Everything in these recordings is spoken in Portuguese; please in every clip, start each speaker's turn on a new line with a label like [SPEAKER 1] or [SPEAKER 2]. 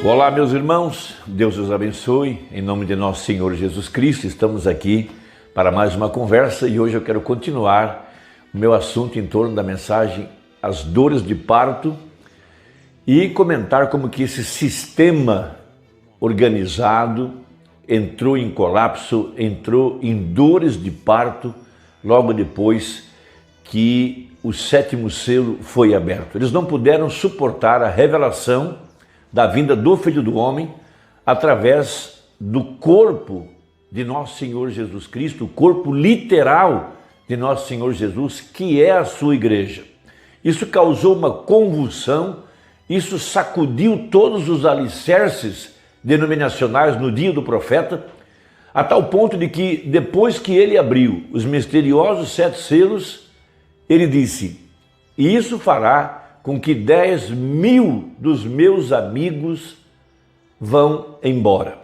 [SPEAKER 1] Olá, meus irmãos, Deus os abençoe, em nome de nosso Senhor Jesus Cristo. Estamos aqui para mais uma conversa e hoje eu quero continuar o meu assunto em torno da mensagem As Dores de Parto e comentar como que esse sistema organizado entrou em colapso, entrou em dores de parto logo depois que o sétimo selo foi aberto. Eles não puderam suportar a revelação da vinda do Filho do Homem através do corpo de nosso Senhor Jesus Cristo, o corpo literal de nosso Senhor Jesus, que é a sua igreja. Isso causou uma convulsão, isso sacudiu todos os alicerces denominacionais no dia do profeta, a tal ponto de que depois que ele abriu os misteriosos 7 selos, ele disse: "E isso fará com que 10.000 dos meus amigos vão embora."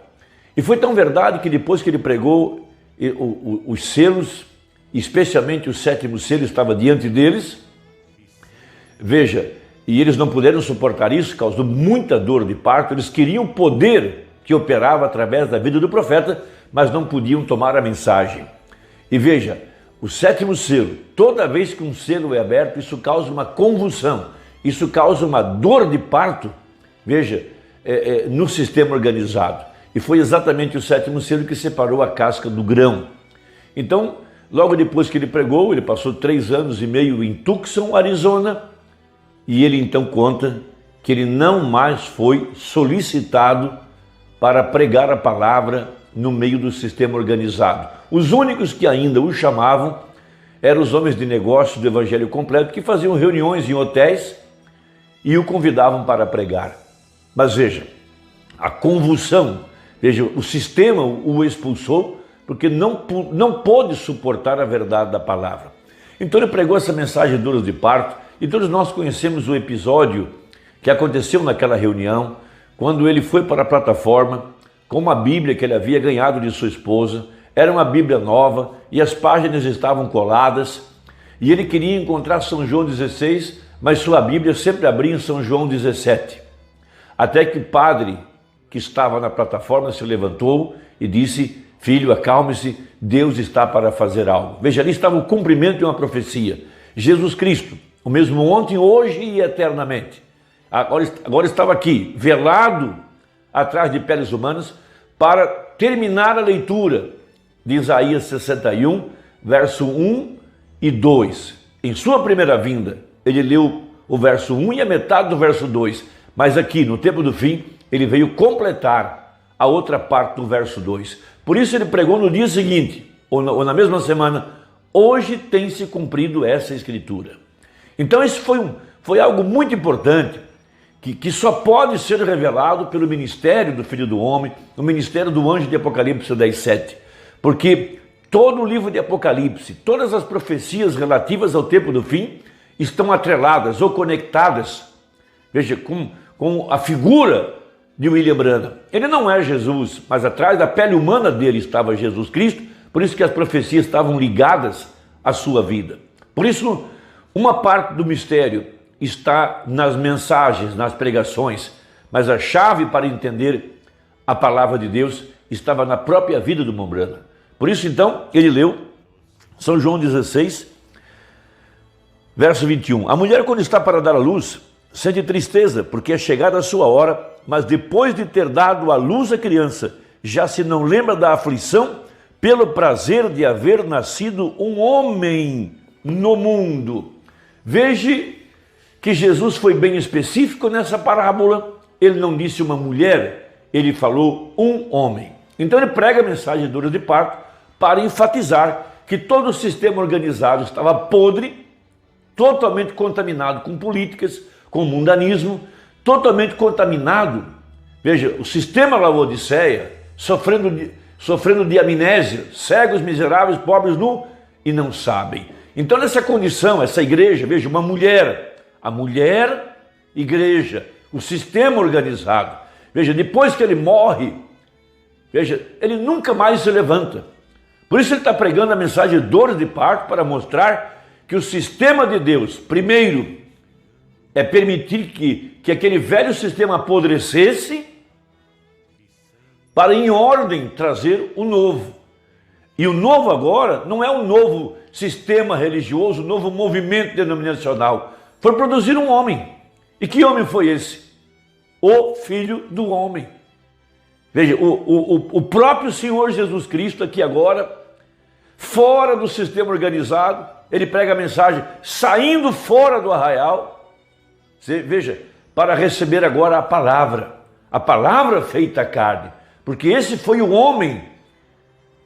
[SPEAKER 1] E foi tão verdade que depois que ele pregou os selos, especialmente o sétimo selo estava diante deles, veja, e eles não puderam suportar isso, causou muita dor de parto. Eles queriam o poder que operava através da vida do profeta, mas não podiam tomar a mensagem. E veja, o sétimo selo, toda vez que um selo é aberto, isso causa uma convulsão. Isso causa uma dor de parto, veja, no sistema organizado. E foi exatamente o sétimo selo que separou a casca do grão. Então, logo depois que ele pregou, ele passou 3 anos e meio em Tucson, Arizona, e ele então conta que ele não mais foi solicitado para pregar a palavra no meio do sistema organizado. Os únicos que ainda o chamavam eram os homens de negócio do Evangelho Completo, que faziam reuniões em hotéis e o convidavam para pregar. Mas veja, a convulsão, veja, o sistema o expulsou porque não pôde suportar a verdade da palavra. Então ele pregou essa mensagem de dores de parto e todos nós conhecemos o episódio que aconteceu naquela reunião, quando ele foi para a plataforma com uma Bíblia que ele havia ganhado de sua esposa. Era uma Bíblia nova e as páginas estavam coladas e ele queria encontrar São João 16, mas sua Bíblia sempre abria em São João 17. Até que o padre que estava na plataforma se levantou e disse: "Filho, acalme-se, Deus está para fazer algo." Veja, ali estava o cumprimento de uma profecia. Jesus Cristo, o mesmo ontem, hoje e eternamente, agora estava aqui, velado atrás de peles humanas, para terminar a leitura de Isaías 61, verso 1 e 2. Em sua primeira vinda, ele leu o verso 1 e a metade do verso 2, mas aqui, no tempo do fim, ele veio completar a outra parte do verso 2. Por isso ele pregou no dia seguinte, ou na mesma semana: "Hoje tem se cumprido essa escritura." Então isso foi algo muito importante, que só pode ser revelado pelo ministério do Filho do Homem, o ministério do anjo de Apocalipse 10:7. Porque todo o livro de Apocalipse, todas as profecias relativas ao tempo do fim, estão atreladas ou conectadas, veja, com a figura de William Branham. Ele não é Jesus, mas atrás da pele humana dele estava Jesus Cristo, por isso que as profecias estavam ligadas à sua vida. Por isso, uma parte do mistério está nas mensagens, nas pregações, mas a chave para entender a palavra de Deus estava na própria vida do irmão Branham. Por isso, então, ele leu São João 16, verso 21. "A mulher, quando está para dar à luz, sente tristeza, porque é chegada a sua hora, mas depois de ter dado à luz a criança, já se não lembra da aflição pelo prazer de haver nascido um homem no mundo." Veja que Jesus foi bem específico nessa parábola. Ele não disse uma mulher, ele falou um homem. Então ele prega a mensagem de dores de parto para enfatizar que todo o sistema organizado estava podre, totalmente contaminado com políticas, com mundanismo, totalmente contaminado. Veja, o sistema Laodiceia sofrendo de amnésia, cegos, miseráveis, pobres, nu e não sabem. Então nessa condição, essa igreja, veja, uma mulher, a mulher igreja, o sistema organizado. Veja, depois que ele morre, veja, ele nunca mais se levanta. Por isso ele está pregando a mensagem de dores de parto, para mostrar que o sistema de Deus, primeiro, é permitir que aquele velho sistema apodrecesse, para em ordem trazer o novo. E o novo agora não é um novo sistema religioso, um novo movimento denominacional. Foi produzir um homem. E que homem foi esse? O Filho do Homem. Veja, o próprio Senhor Jesus Cristo aqui agora, fora do sistema organizado, ele prega a mensagem saindo fora do arraial. Veja, para receber agora a palavra feita carne. Porque esse foi o homem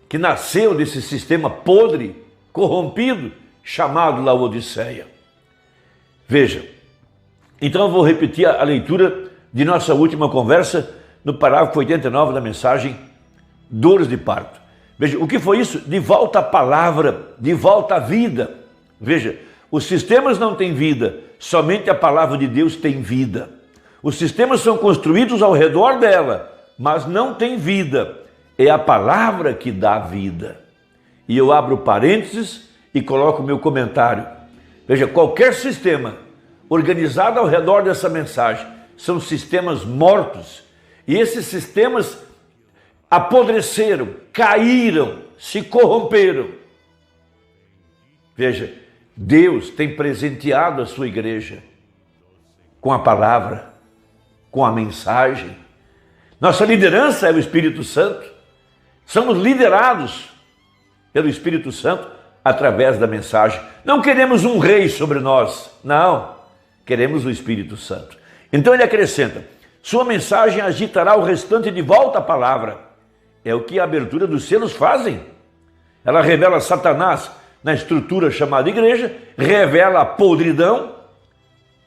[SPEAKER 1] que nasceu desse sistema podre, corrompido, chamado Laodiceia. Veja, então eu vou repetir a leitura de nossa última conversa no parágrafo 89 da mensagem Dores de Parto. Veja, o que foi isso? De volta à palavra, de volta à vida. Veja, os sistemas não têm vida, somente a palavra de Deus tem vida. Os sistemas são construídos ao redor dela, mas não tem vida. É a palavra que dá vida. E eu abro parênteses e coloco meu comentário. Veja, qualquer sistema organizado ao redor dessa mensagem são sistemas mortos. E esses sistemas apodreceram, caíram, se corromperam. Veja, Deus tem presenteado a sua igreja com a palavra, com a mensagem. Nossa liderança é o Espírito Santo. Somos liderados pelo Espírito Santo através da mensagem. Não queremos um rei sobre nós, não. Queremos o Espírito Santo. Então ele acrescenta, sua mensagem agitará o restante de volta à palavra. É o que a abertura dos selos fazem. Ela revela Satanás na estrutura chamada igreja, revela a podridão,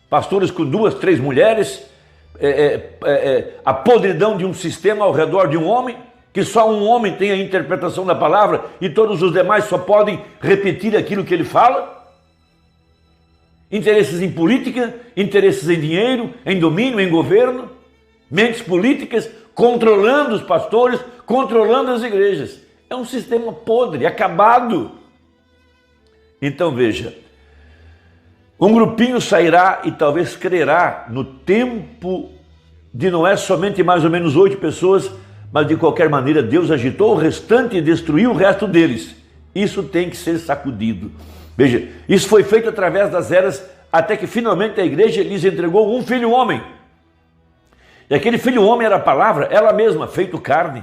[SPEAKER 1] pastores com 2, 3 mulheres, a podridão de um sistema ao redor de um homem, que só um homem tem a interpretação da palavra e todos os demais só podem repetir aquilo que ele fala. Interesses em política, interesses em dinheiro, em domínio, em governo, mentes políticas controlando os pastores, controlando as igrejas. É um sistema podre, acabado. Então veja, um grupinho sairá e talvez crerá no tempo de não é somente mais ou menos 8 pessoas, mas de qualquer maneira Deus agitou o restante e destruiu o resto deles. Isso tem que ser sacudido. Veja, isso foi feito através das eras, até que finalmente a igreja lhes entregou um filho homem. E aquele filho homem era a palavra, ela mesma, feito carne.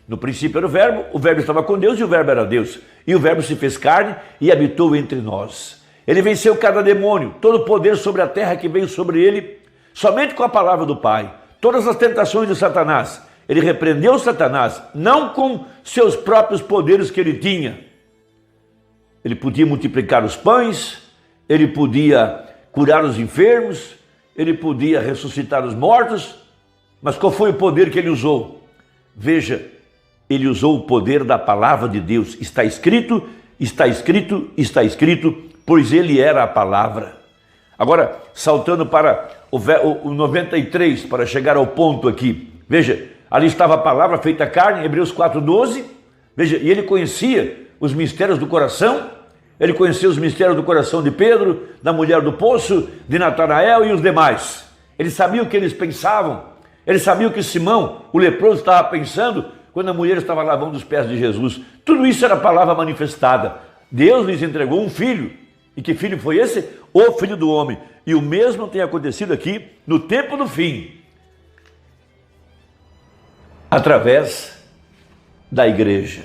[SPEAKER 1] No princípio era o verbo estava com Deus e o verbo era Deus. E o verbo se fez carne e habitou entre nós. Ele venceu cada demônio, todo o poder sobre a terra que veio sobre ele, somente com a palavra do Pai. Todas as tentações de Satanás. Ele repreendeu Satanás, não com seus próprios poderes que ele tinha. Ele podia multiplicar os pães, ele podia curar os enfermos, ele podia ressuscitar os mortos, mas qual foi o poder que ele usou? Veja, ele usou o poder da palavra de Deus. Está escrito, está escrito, está escrito, pois ele era a palavra. Agora, saltando para o 93, para chegar ao ponto aqui. Veja, ali estava a palavra feita carne, Hebreus 4:12. Veja, e ele conhecia os mistérios do coração. Ele conhecia os mistérios do coração de Pedro, da mulher do poço, de Natanael e os demais. Ele sabia o que eles pensavam. Ele sabia o que Simão, o leproso, estava pensando quando a mulher estava lavando os pés de Jesus. Tudo isso era a palavra manifestada. Deus lhes entregou um filho. E que filho foi esse? O Filho do Homem. E o mesmo tem acontecido aqui no tempo do fim. Através da igreja.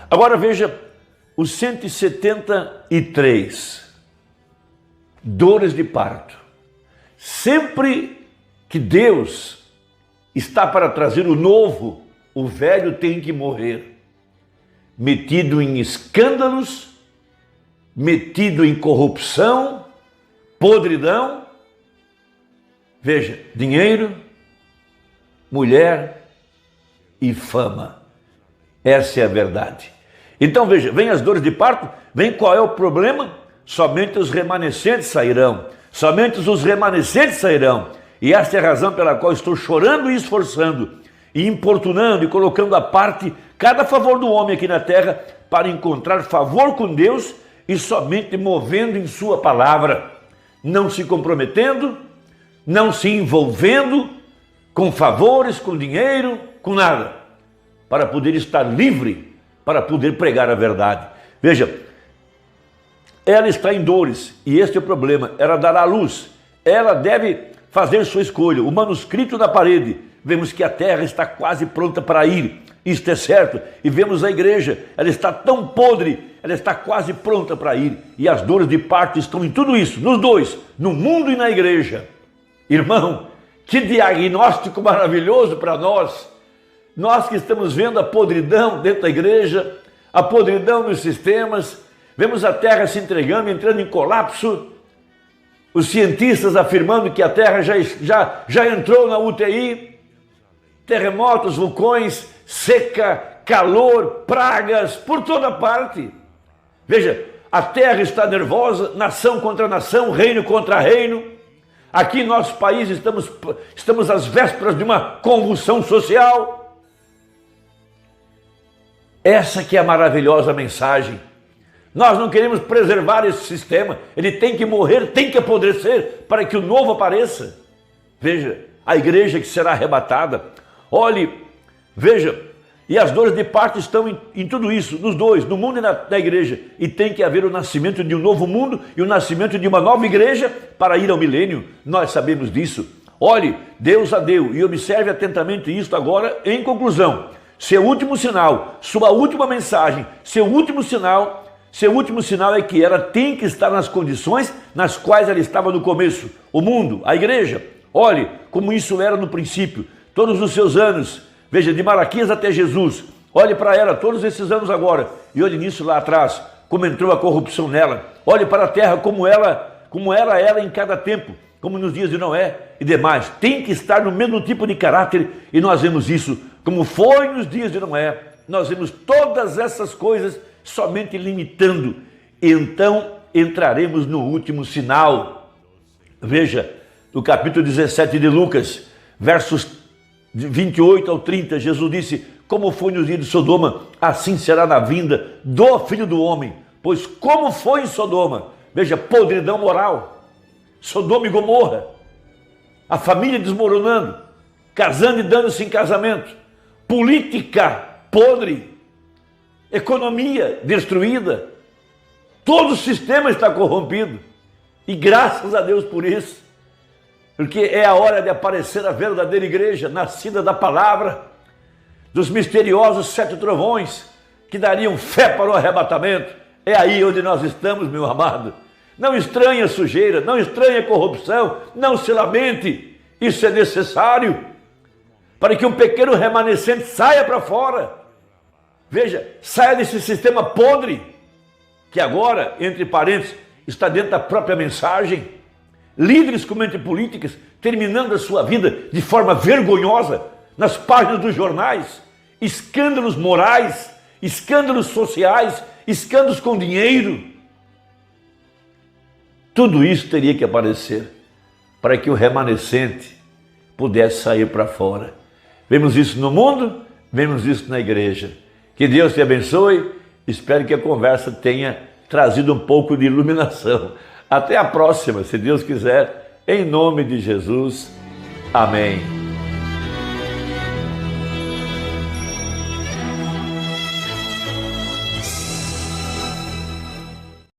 [SPEAKER 1] Agora veja os 173 dores de parto. Sempre que Deus está para trazer o novo, o velho tem que morrer. Metido em escândalos, metido em corrupção, podridão. Veja, dinheiro, mulher e fama. Essa é a verdade. Então veja, vem as dores de parto, vem qual é o problema? Somente os remanescentes sairão. Somente os remanescentes sairão. E esta é a razão pela qual estou chorando e esforçando, e importunando e colocando à parte cada favor do homem aqui na terra para encontrar favor com Deus e somente movendo em sua palavra, não se comprometendo, não se envolvendo com favores, com dinheiro, com nada, para poder estar livre, para poder pregar a verdade. Veja, ela está em dores, e este é o problema, ela dará à luz, ela deve fazer sua escolha. O manuscrito na parede, vemos que a terra está quase pronta para ir, isto é certo, e vemos a igreja, ela está tão podre, ela está quase pronta para ir, e as dores de parto estão em tudo isso, nos dois, no mundo e na igreja. Irmão, que diagnóstico maravilhoso para nós que estamos vendo a podridão dentro da igreja, a podridão nos sistemas, vemos a terra se entregando, entrando em colapso, os cientistas afirmando que a terra já entrou na UTI, terremotos, vulcões, seca, calor, pragas, por toda parte. Veja, a terra está nervosa, nação contra nação, reino contra reino. Aqui em nosso país estamos às vésperas de uma convulsão social. Essa que é a maravilhosa mensagem. Nós não queremos preservar esse sistema, ele tem que morrer, tem que apodrecer para que o novo apareça. Veja, a igreja que será arrebatada. Olhe, veja, e as dores de parto estão em tudo isso, nos dois, no mundo e na igreja. E tem que haver o nascimento de um novo mundo e o nascimento de uma nova igreja para ir ao milênio. Nós sabemos disso. Olhe, Deus a deu, e observe atentamente isto agora em conclusão. Seu último sinal, sua última mensagem, seu último sinal é que ela tem que estar nas condições nas quais ela estava no começo. O mundo, a igreja, olhe como isso era no princípio, todos os seus anos, veja, de Malaquias até Jesus, olhe para ela todos esses anos agora, e olhe nisso lá atrás, como entrou a corrupção nela, olhe para a terra como era ela em cada tempo, como nos dias de Noé e demais, tem que estar no mesmo tipo de caráter, e nós vemos isso, como foi nos dias de Noé, nós vemos todas essas coisas somente limitando, então entraremos no último sinal. Veja, no capítulo 17 de Lucas, versos 28 ao 30, Jesus disse, como foi nos dias de Sodoma, assim será na vinda do Filho do Homem, pois como foi em Sodoma, veja, podridão moral, Sodoma e Gomorra, a família desmoronando, casando e dando-se em casamento, política podre, economia destruída, todo o sistema está corrompido, e graças a Deus por isso, porque é a hora de aparecer a verdadeira igreja, nascida da palavra, dos misteriosos 7 trovões, que dariam fé para o arrebatamento. É aí onde nós estamos, meu amado. Não estranhe a sujeira, não estranhe a corrupção, não se lamente, isso é necessário, para que um pequeno remanescente saia para fora. Veja, saia desse sistema podre, que agora, entre parênteses, está dentro da própria mensagem. Líderes como entre políticas, terminando a sua vida de forma vergonhosa, nas páginas dos jornais, escândalos morais, escândalos sociais, escândalos com dinheiro. Tudo isso teria que aparecer para que o remanescente pudesse sair para fora. Vemos isso no mundo, vemos isso na igreja. Que Deus te abençoe, espero que a conversa tenha trazido um pouco de iluminação. Até a próxima, se Deus quiser, em nome de Jesus. Amém.